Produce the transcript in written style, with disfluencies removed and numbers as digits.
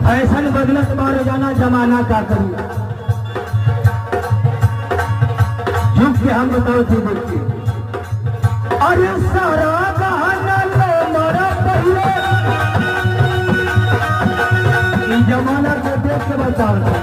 ऐसा बदलत मारे जाना जमाना का करी झुक के हम बताओ थी देखिए। अरे सारा बहाना लो मारा पहले जमाना को देख के बताओ।